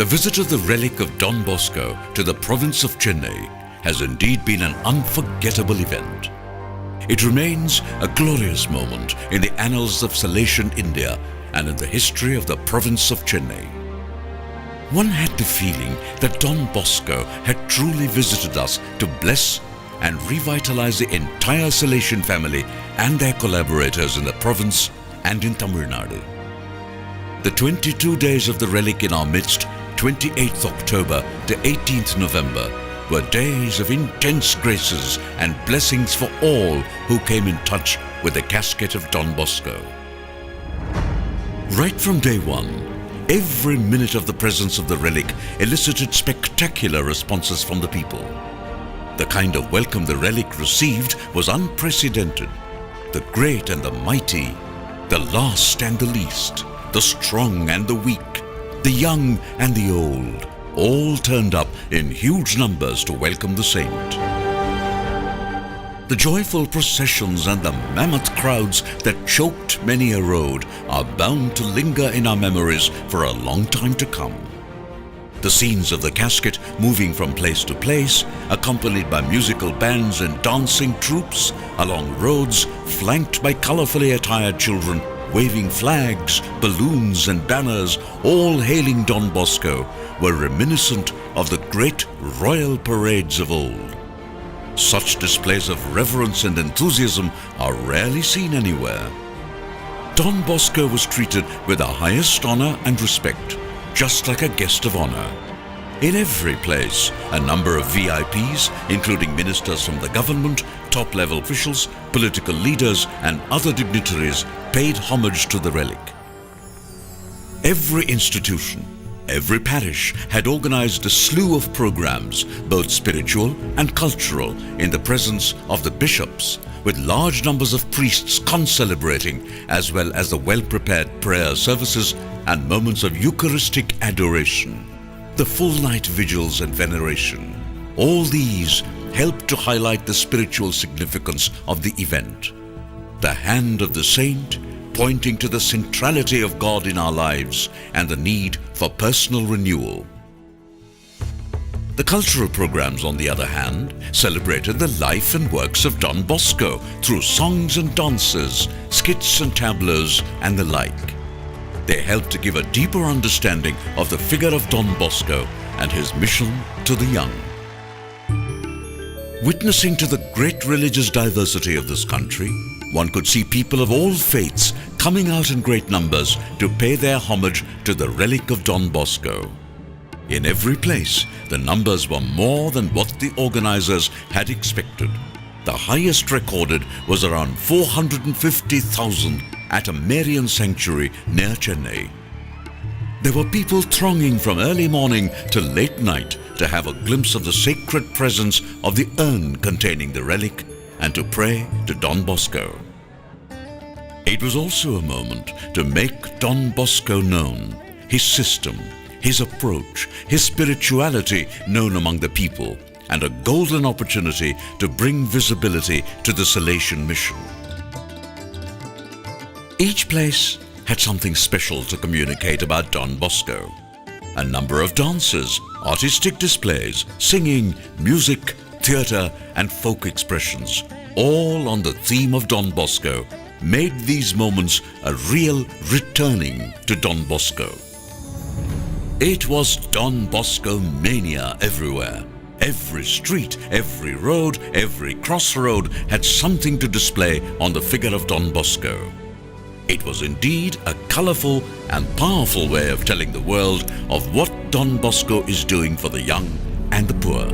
The visit of the relic of Don Bosco to the province of Chennai has indeed been an unforgettable event. It remains a glorious moment in the annals of Salesian India and in the history of the province of Chennai. One had the feeling that Don Bosco had truly visited us to bless and revitalize the entire Salesian family and their collaborators in the province and in Tamil Nadu. The 22 days of the relic in our midst, 28th October to 18th November, were days of intense graces and blessings for all who came in touch with the casket of Don Bosco. Right from day one, every minute of the presence of the relic elicited spectacular responses from the people. The kind of welcome the relic received was unprecedented. The great and the mighty, the last and the least, the strong and the weak, the young and the old, all turned up in huge numbers to welcome the saint. The joyful processions and the mammoth crowds that choked many a road are bound to linger in our memories for a long time to come. The scenes of the casket moving from place to place, accompanied by musical bands and dancing troops, along roads flanked by colorfully attired children, waving flags, balloons and banners, all hailing Don Bosco, were reminiscent of the great royal parades of old. Such displays of reverence and enthusiasm are rarely seen anywhere. Don Bosco was treated with the highest honor and respect, just like a guest of honor. In every place, a number of VIPs, including ministers from the government, top-level officials, political leaders and other dignitaries, paid homage to the relic. Every institution, every parish had organized a slew of programs, both spiritual and cultural, in the presence of the bishops, with large numbers of priests concelebrating, as well as the well-prepared prayer services and moments of Eucharistic adoration, the full-night vigils and veneration. All these helped to highlight the spiritual significance of the event. The hand of the saint pointing to the centrality of God in our lives and the need for personal renewal. The cultural programs, on the other hand, celebrated the life and works of Don Bosco through songs and dances, skits and tableaux, and the like. They helped to give a deeper understanding of the figure of Don Bosco and his mission to the young. Witnessing to the great religious diversity of this country, one could see people of all faiths coming out in great numbers to pay their homage to the relic of Don Bosco. In every place, the numbers were more than what the organizers had expected. The highest recorded was around 450,000 at a Marian sanctuary near Chennai. There were people thronging from early morning till late night to have a glimpse of the sacred presence of the urn containing the relic and to pray to Don Bosco. It was also a moment to make Don Bosco known, his system, his approach, his spirituality known among the people, and a golden opportunity to bring visibility to the Salesian mission. Each place had something special to communicate about Don Bosco. A number of dances, artistic displays, singing, music, theatre and folk expressions, all on the theme of Don Bosco, made these moments a real returning to Don Bosco. It was Don Bosco mania everywhere. Every street, every road, every crossroad had something to display on the figure of Don Bosco. It was indeed a colourful and powerful way of telling the world of what Don Bosco is doing for the young and the poor.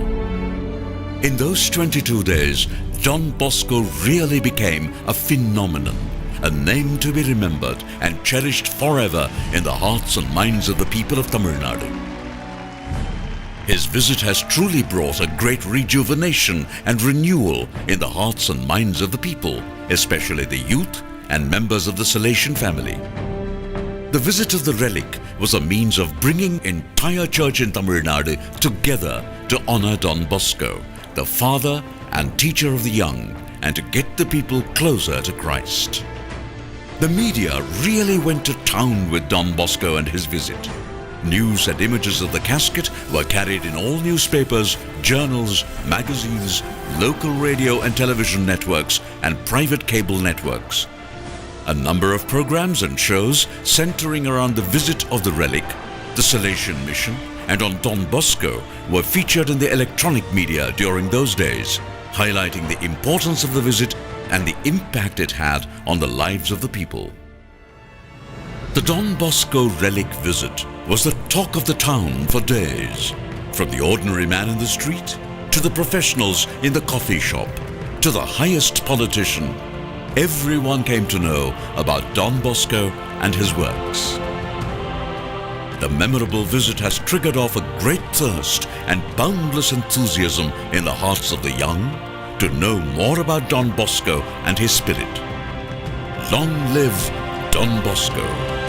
In those 22 days, Don Bosco really became a phenomenon, a name to be remembered and cherished forever in the hearts and minds of the people of Tamil Nadu. His visit has truly brought a great rejuvenation and renewal in the hearts and minds of the people, especially the youth and members of the Salesian family. The visit of the relic was a means of bringing entire church in Tamil Nadu together to honor Don Bosco, the father and teacher of the young, and to get the people closer to Christ. The media really went to town with Don Bosco and his visit. News and images of the casket were carried in all newspapers, journals, magazines, local radio and television networks, and private cable networks. A number of programs and shows centering around the visit of the relic, the Salesian mission, and on Don Bosco were featured in the electronic media during those days, highlighting the importance of the visit and the impact it had on the lives of the people. The Don Bosco relic visit was the talk of the town for days. From the ordinary man in the street, to the professionals in the coffee shop, to the highest politician, everyone came to know about Don Bosco and his works. The memorable visit has triggered off a great thirst and boundless enthusiasm in the hearts of the young to know more about Don Bosco and his spirit. Long live Don Bosco!